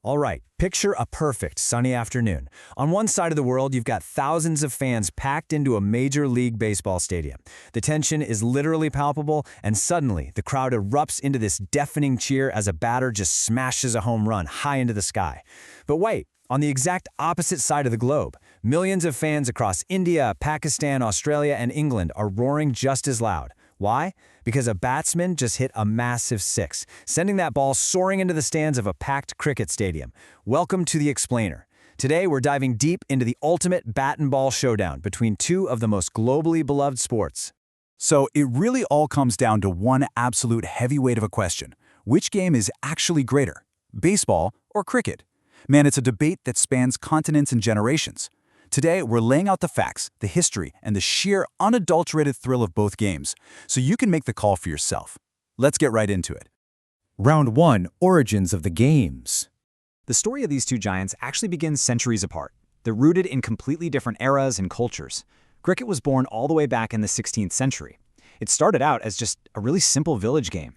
All right, picture a perfect sunny afternoon. On one side of the world, you've got thousands of fans packed into a Major League Baseball stadium. The tension is literally palpable, and suddenly the crowd erupts into this deafening cheer as a batter just smashes a home run high into the sky. But wait, on the exact opposite side of the globe, millions of fans across India, Pakistan, Australia, and England are roaring just as loud. Why? Because a batsman just hit a massive six, sending that ball soaring into the stands of a packed cricket stadium. Welcome to The Explainer. Today, we're diving deep into the ultimate bat and ball showdown between two of the most globally beloved sports. So it really all comes down to one absolute heavyweight of a question. Which game is actually greater, baseball or cricket? Man, it's a debate that spans continents and generations. Today, we're laying out the facts, the history, and the sheer, unadulterated thrill of both games, so you can make the call for yourself. Let's get right into it. Round 1. Origins of the games. The story of these two giants actually begins centuries apart. They're rooted in completely different eras and cultures. Cricket was born all the way back in the 16th century. It started out as just a really simple village game,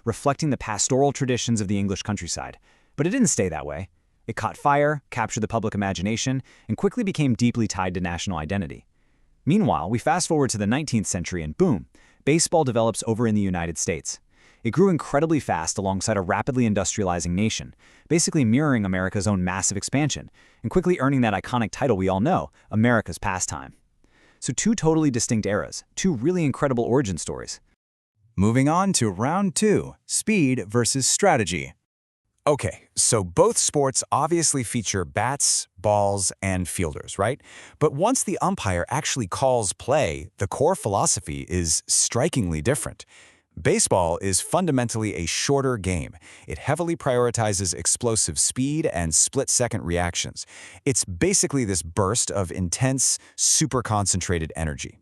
reflecting the pastoral traditions of the English countryside. But it didn't stay that way. It caught fire, captured the public imagination, and quickly became deeply tied to national identity. Meanwhile, we fast forward to the 19th century and boom, baseball develops over in the United States. It grew incredibly fast alongside a rapidly industrializing nation, basically mirroring America's own massive expansion, and quickly earning that iconic title we all know, America's pastime. So two totally distinct eras, two really incredible origin stories. Moving on to round 2, speed versus strategy. Okay, so both sports obviously feature bats, balls, and fielders, right? But once the umpire actually calls play, the core philosophy is strikingly different. Baseball is fundamentally a shorter game. It heavily prioritizes explosive speed and split-second reactions. It's basically this burst of intense, super-concentrated energy.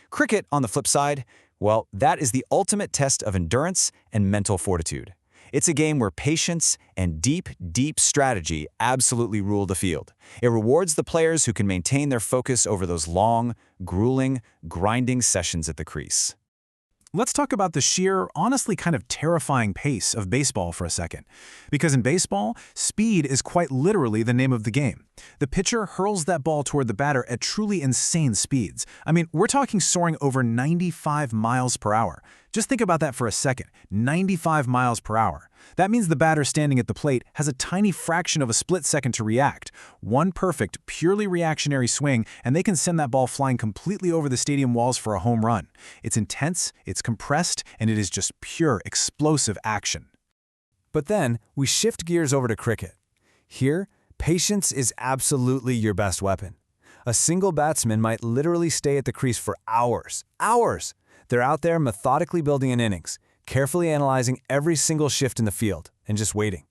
Cricket, on the flip side, well, that is the ultimate test of endurance and mental fortitude. It's a game where patience and deep strategy absolutely rule the field. It rewards the players who can maintain their focus over those long, grueling, grinding sessions at the crease. Let's talk about the sheer, honestly kind of terrifying pace of baseball for a second. Because in baseball, speed is quite literally the name of the game. The pitcher hurls that ball toward the batter at truly insane speeds. I mean, we're talking soaring over 95 miles per hour. Just think about that for a second. 95 miles per hour. That means the batter standing at the plate has a tiny fraction of a split second to react. One perfect, purely reactionary swing, and they can send that ball flying completely over the stadium walls for a home run. It's intense, it's compressed, and it is just pure, explosive action. But then, we shift gears over to cricket. Here, patience is absolutely your best weapon. A single batsman might literally stay at the crease for hours. Hours! They're out there methodically building an innings, carefully analyzing every single shift in the field, and just waiting.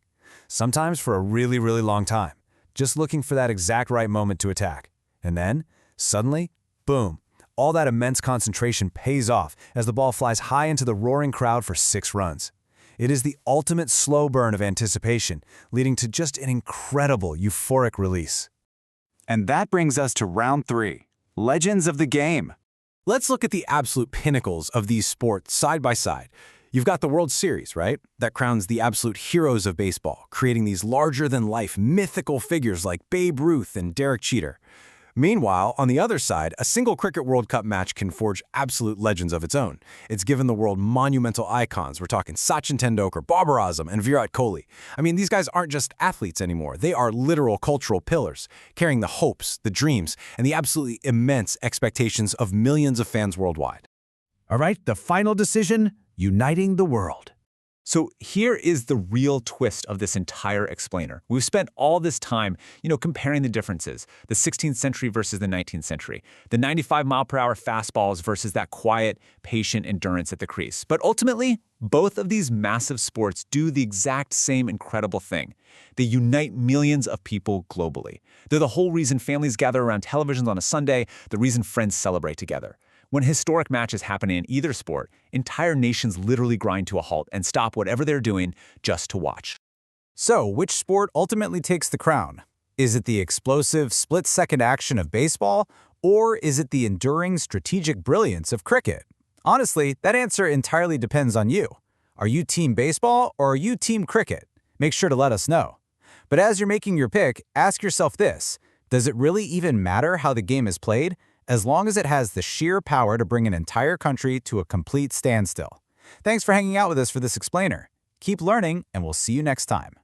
Sometimes for a really long time, just looking for that exact right moment to attack. And then, suddenly, boom, all that immense concentration pays off as the ball flies high into the roaring crowd for 6 runs. It is the ultimate slow burn of anticipation, leading to just an incredible euphoric release. And that brings us to round 3, legends of the game. Let's look at the absolute pinnacles of these sports side by side. You've got the World Series, right? That crowns the absolute heroes of baseball, creating these larger-than-life mythical figures like Babe Ruth and Derek Jeter. Meanwhile, on the other side, a single Cricket World Cup match can forge absolute legends of its own. It's given the world monumental icons. We're talking Sachin Tendulkar, Babar Azam, and Virat Kohli. I mean, these guys aren't just athletes anymore. They are literal cultural pillars, carrying the hopes, the dreams, and the absolutely immense expectations of millions of fans worldwide. All right, the final decision, uniting the world. So here is the real twist of this entire explainer. We've spent all this time, comparing the differences, the 16th century versus the 19th century, the 95-mile-per-hour fastballs versus that quiet, patient endurance at the crease. But ultimately, both of these massive sports do the exact same incredible thing. They unite millions of people globally. They're the whole reason families gather around televisions on a Sunday, the reason friends celebrate together. When historic matches happen in either sport, entire nations literally grind to a halt and stop whatever they're doing just to watch. So, which sport ultimately takes the crown? Is it the explosive, split-second action of baseball, or is it the enduring strategic brilliance of cricket? Honestly, that answer entirely depends on you. Are you team baseball or are you team cricket? Make sure to let us know. But as you're making your pick, ask yourself this: does it really even matter how the game is played, as long as it has the sheer power to bring an entire country to a complete standstill? Thanks for hanging out with us for this explainer. Keep learning, and we'll see you next time.